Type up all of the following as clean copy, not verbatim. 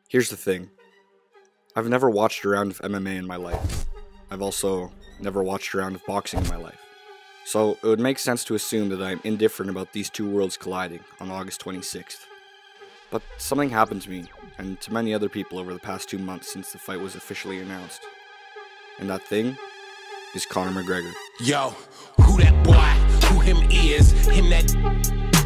Here's the thing. I've never watched a round of MMA in my life. I've also never watched a round of boxing in my life. So it would make sense to assume that I'm indifferent about these two worlds colliding on August 26th. But something happened to me, and to many other people over the past 2 months since the fight was officially announced. And that thing is Conor McGregor. Yo, who that boy, who him is, him that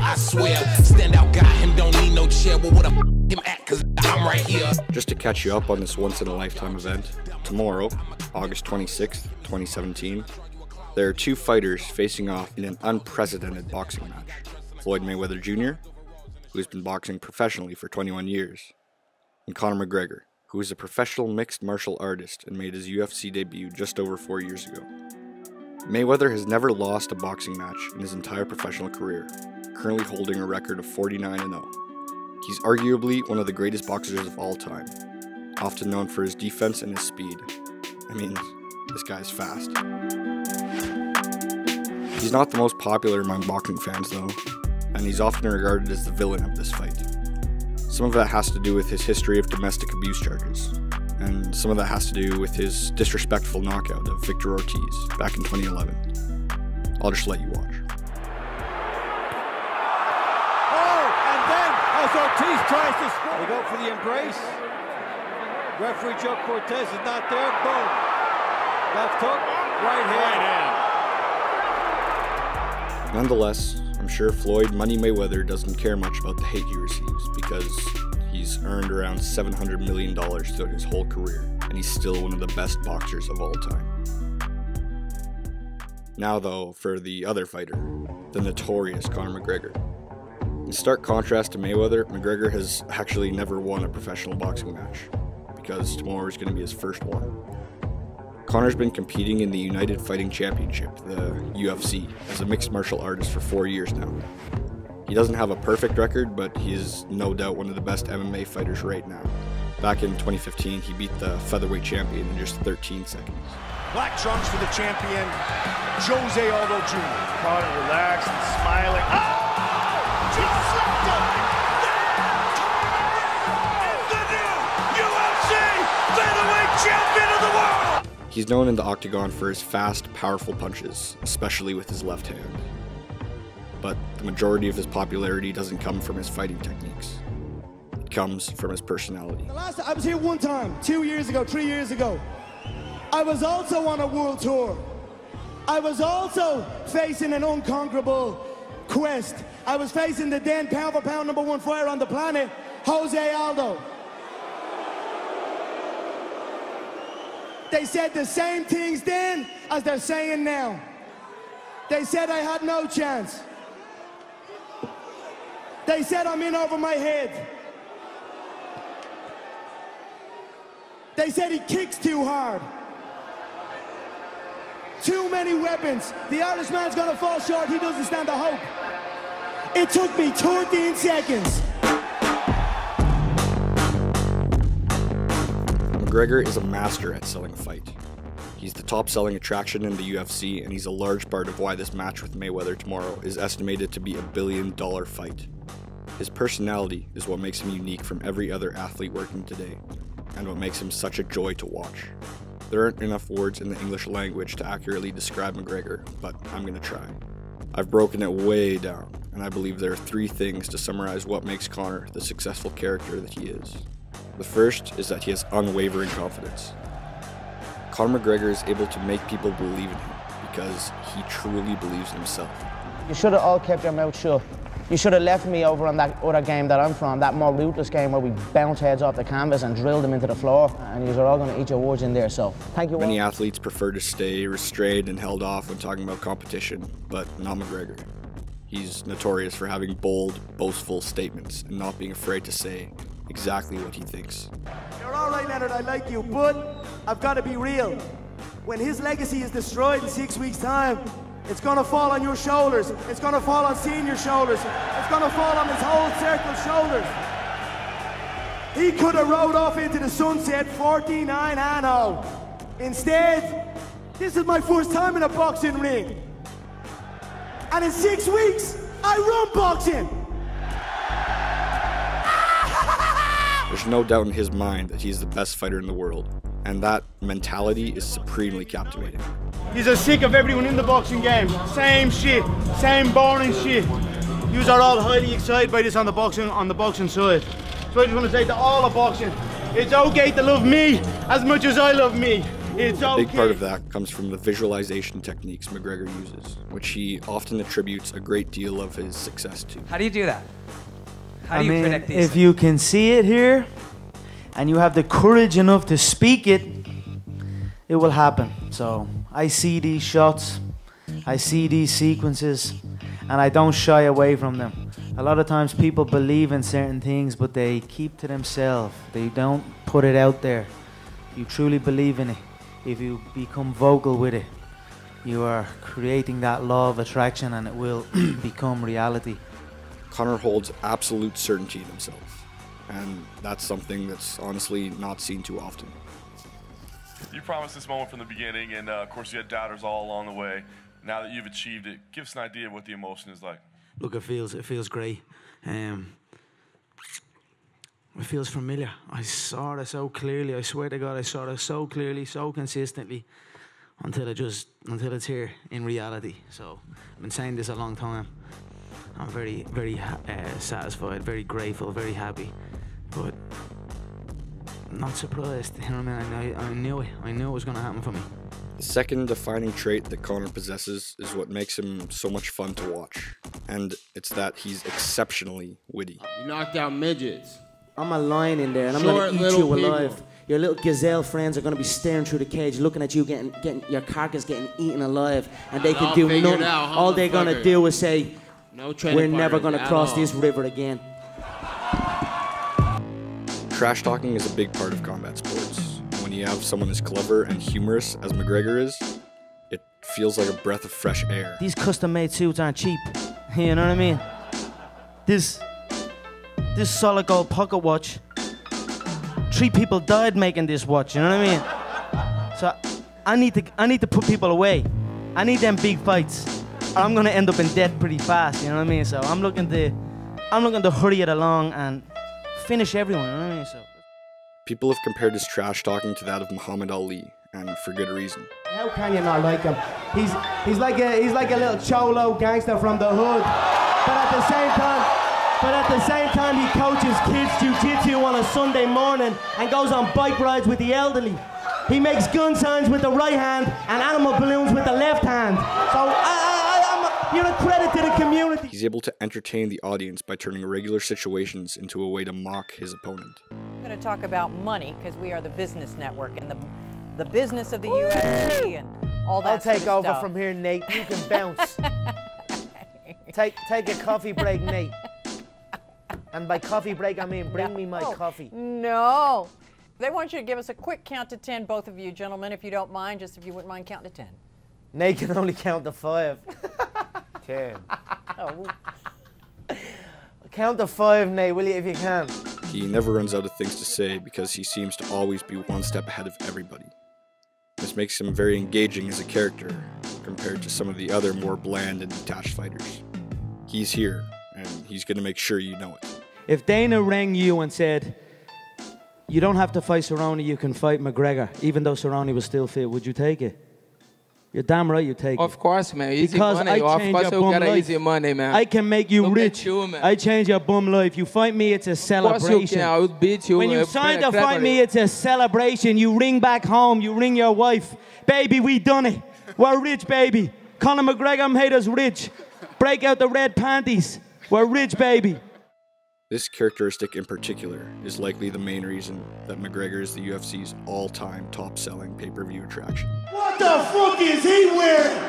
I swear, stand out guy, him don't need no chair, well what him at, cause I'm right here. Just to catch you up on this once-in-a-lifetime event, tomorrow, August 26th, 2017, there are two fighters facing off in an unprecedented boxing match. Floyd Mayweather Jr., who's been boxing professionally for 21 years, and Conor McGregor, who is a professional mixed martial artist and made his UFC debut just over 4 years ago. Mayweather has never lost a boxing match in his entire professional career, currently holding a record of 49-0. He's arguably one of the greatest boxers of all time, often known for his defense and his speed. I mean, this guy's fast. He's not the most popular among boxing fans though, and he's often regarded as the villain of this fight. Some of that has to do with his history of domestic abuse charges, and some of that has to do with his disrespectful knockout of Victor Ortiz back in 2011. I'll just let you watch. Oh, and then as Ortiz tries to score, they go for the embrace. Referee Joe Cortez is not there. Boom. Left hook, right hand. Nonetheless, I'm sure Floyd Money Mayweather doesn't care much about the hate he receives because he's earned around $700 million throughout his whole career, and he's still one of the best boxers of all time. Now though, for the other fighter, the notorious Conor McGregor. In stark contrast to Mayweather, McGregor has actually never won a professional boxing match, because tomorrow is going to be his first one. Conor's been competing in the United Fighting Championship, the UFC, as a mixed martial artist for 4 years now. He doesn't have a perfect record, but he is no doubt one of the best MMA fighters right now. Back in 2015, he beat the featherweight champion in just 13 seconds. Black trunks for the champion, Jose Aldo Jr. Conor relaxed and smiling. Oh! Just slipped him! The new UFC featherweight champion of the world! He's known in the octagon for his fast, powerful punches, especially with his left hand. But the majority of his popularity doesn't come from his fighting techniques. It comes from his personality. The last time I was here one time, 2 years ago, 3 years ago. I was also on a world tour. I was also facing an unconquerable quest. I was facing the then pound for pound #1 fighter on the planet, Jose Aldo. They said the same things then as they're saying now. They said I had no chance. They said I'm in over my head. They said he kicks too hard. Too many weapons. The Irishman's gonna fall short. He doesn't stand a hope. It took me 13 seconds. McGregor is a master at selling a fight. He's the top selling attraction in the UFC, and he's a large part of why this match with Mayweather tomorrow is estimated to be $1 billion fight. His personality is what makes him unique from every other athlete working today, and what makes him such a joy to watch. There aren't enough words in the English language to accurately describe McGregor, but I'm gonna try. I've broken it way down, and I believe there are 3 things to summarize what makes Conor the successful character that he is. The first is that he has unwavering confidence. Conor McGregor is able to make people believe in him because he truly believes in himself. You should have all kept your mouth shut. You should have left me over on that other game that I'm from, that more ruthless game where we bounce heads off the canvas and drill them into the floor, and you're all going to eat your words in there, so thank you all. Many athletes prefer to stay restrained and held off when talking about competition, but not McGregor. He's notorious for having bold, boastful statements and not being afraid to say exactly what he thinks. You're all right, Leonard, I like you, but I've got to be real. When his legacy is destroyed in 6 weeks' time, it's going to fall on your shoulders. It's going to fall on Senior's shoulders. It's going to fall on his whole circle's shoulders. He could have rode off into the sunset 49-0. Instead, this is my first time in a boxing ring. And in 6 weeks, I run boxing. There's no doubt in his mind that he's the best fighter in the world, and that mentality is supremely captivating. He's sick of everyone in the boxing game. Same shit, same boring shit. Yous are all highly excited by this on the boxing side. So I just want to say to all of boxing, it's okay to love me as much as I love me. It's okay. A big part of that comes from the visualization techniques McGregor uses, which he often attributes a great deal of his success to. How do you do that? How do you predict these if things? you can see it here, and you have the courage enough to speak it, it will happen. So I see these shots, I see these sequences, and I don't shy away from them. A lot of times people believe in certain things, but they keep to themselves. They don't put it out there. You truly believe in it. If you become vocal with it, you are creating that law of attraction, and it will become reality. Conor holds absolute certainty in himself, and that's something that's honestly not seen too often. You promised this moment from the beginning, and of course you had doubters all along the way. Now that you've achieved it, give us an idea of what the emotion is like. Look, it feels great. It feels familiar. I saw it so clearly. I swear to God, I saw it so clearly, so consistently, until it's here in reality. So I've been saying this a long time. I'm very, very satisfied, very grateful, very happy, but I'm not surprised. You know what I mean? I knew it. I knew it was going to happen for me. The second defining trait that Conor possesses is what makes him so much fun to watch, and it's that he's exceptionally witty. You knocked out midgets. I'm a lion in there, and I'm going to eat you alive. Your little gazelle friends are going to be staring through the cage, looking at you, getting your carcass getting eaten alive, and they can do nothing. All they're going to do is say, we're never going to cross this river again. Trash talking is a big part of combat sports. When you have someone as clever and humorous as McGregor is, it feels like a breath of fresh air. These custom-made suits aren't cheap. You know what I mean? This solid gold pocket watch, 3 people died making this watch, you know what I mean? So I need to put people away. I need them big fights, or I'm gonna end up in debt pretty fast, you know what I mean? So I'm looking to hurry it along and finish everyone, you know what I mean? So people have compared his trash talking to that of Muhammad Ali, and for good reason. How can you not like him? He's like a little cholo gangster from the hood, but at the same time he coaches kids jiu-jitsu on a Sunday morning and goes on bike rides with the elderly. He makes gun signs with the right hand and animal balloons with the left hand. So you're a credit to the community. He's able to entertain the audience by turning regular situations into a way to mock his opponent. We're going to talk about money because we are the business network and the business of the UFC and all that. I'll take over stuff. from here, Nate. You can bounce. Take a coffee break, Nate. And by coffee break, I mean bring me my coffee. No. They want you to give us a quick count to 10, both of you gentlemen, if you don't mind, just if you wouldn't mind counting to 10. Nate can only count to 5. 10. Oh. Count to 5, Nate, will you, if you can? He never runs out of things to say because he seems to always be one step ahead of everybody. This makes him very engaging as a character compared to some of the other more bland and detached fighters. He's here, and he's going to make sure you know it. if Dana rang you and said, you don't have to fight Cerrone, you can fight McGregor, even though Cerrone was still fit, would you take it? You're damn right you take it. Of course, man. Easy because money. I Of change course, your you bum get life. easy money, man. I can make you Look rich. at you, man. I change your bum life. You fight me, it's a celebration. Of course you can. I would beat you. When you sign to fight me, it's a celebration. You ring back home. You ring your wife. Baby, we done it. We're rich, baby. Conor McGregor made us rich. Break out the red panties. We're rich, baby. This characteristic in particular is likely the main reason that McGregor is the UFC's all-time top-selling pay-per-view attraction. What the fuck is he wearing?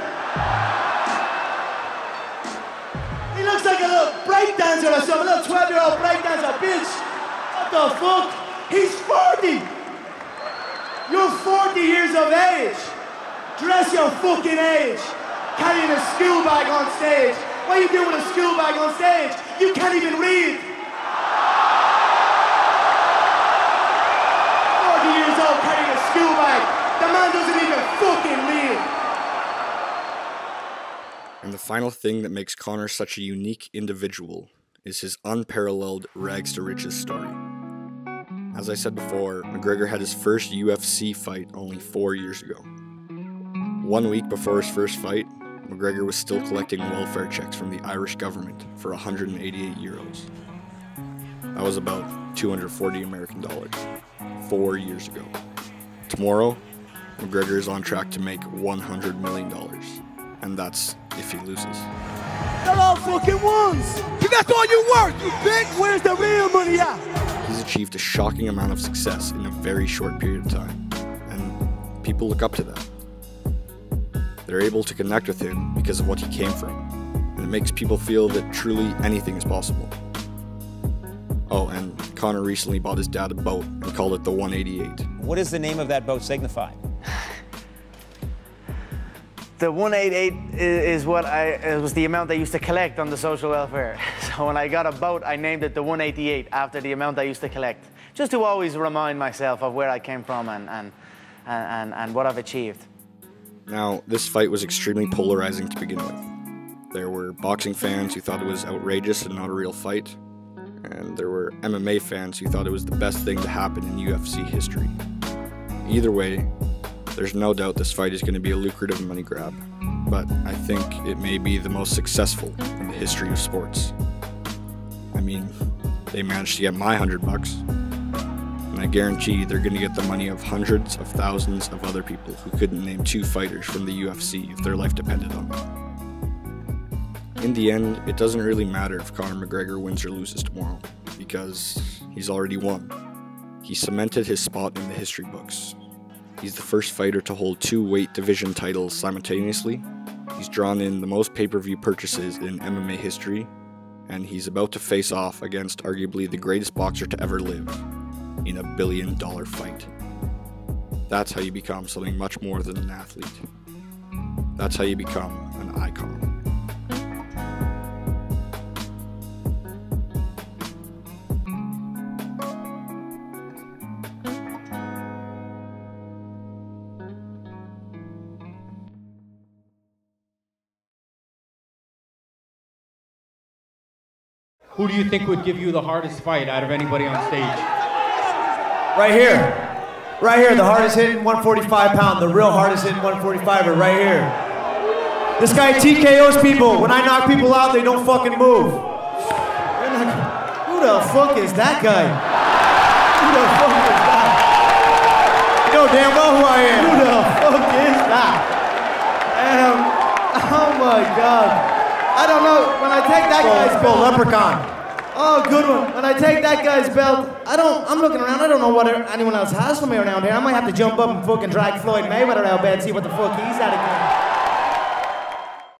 He looks like a little breakdancer or something, a little 12-year-old breakdancer, bitch. What the fuck? He's 40. You're 40 years of age. Dress your fucking age. Carrying a school bag on stage. What are you doing with a school bag on stage? You can't even read. 40 years old carrying a school bag. The man doesn't even fucking live. And the final thing that makes Conor such a unique individual is his unparalleled rags to riches story. As I said before, McGregor had his first UFC fight only 4 years ago. 1 week before his first fight, McGregor was still collecting welfare checks from the Irish government for 188 euros. That was about 240 American dollars, 4 years ago. Tomorrow, McGregor is on track to make $100 million, and that's if he loses. They're all fucking ones! That's all you worth, you bitch! Where's the real money at? He's achieved a shocking amount of success in a very short period of time, and people look up to that. They're able to connect with him because of what he came from, and it makes people feel that truly anything is possible. Oh, and Conor recently bought his dad a boat and called it the 188. What does the name of that boat signify? The 188 is what it was the amount I used to collect on the social welfare. So when I got a boat, I named it the 188 after the amount I used to collect, just to always remind myself of where I came from and what I've achieved. Now, this fight was extremely polarizing to begin with. There were boxing fans who thought it was outrageous and not a real fight, and there were MMA fans who thought it was the best thing to happen in UFC history. Either way, there's no doubt this fight is going to be a lucrative money grab, but I think it may be the most successful in the history of sports. I mean, they managed to get my $100, and I guarantee they're going to get the money of hundreds of thousands of other people who couldn't name 2 fighters from the UFC if their life depended on it. In the end, it doesn't really matter if Conor McGregor wins or loses tomorrow, because he's already won. He cemented his spot in the history books. He's the first fighter to hold 2 weight division titles simultaneously. He's drawn in the most pay-per-view purchases in MMA history, and he's about to face off against arguably the greatest boxer to ever live in a $1 billion fight. That's how you become something much more than an athlete. That's how you become an icon. Who do you think would give you the hardest fight out of anybody on stage? Right here. Right here, the hardest hitting 145 pound, the real hardest hitting 145er, right here. This guy TKOs people. When I knock people out, they don't fucking move. Who the fuck is that guy? Who the fuck is that? You know damn well who I am. Who the fuck is that? Oh my God. I don't know, when I take that guy's belt. Leprechaun. Oh, good one. When I take that guy's belt, I'm looking around, I don't know what anyone else has for me around here. I might have to jump up and fucking drag Floyd Mayweather out bed and see what the fuck he's at again.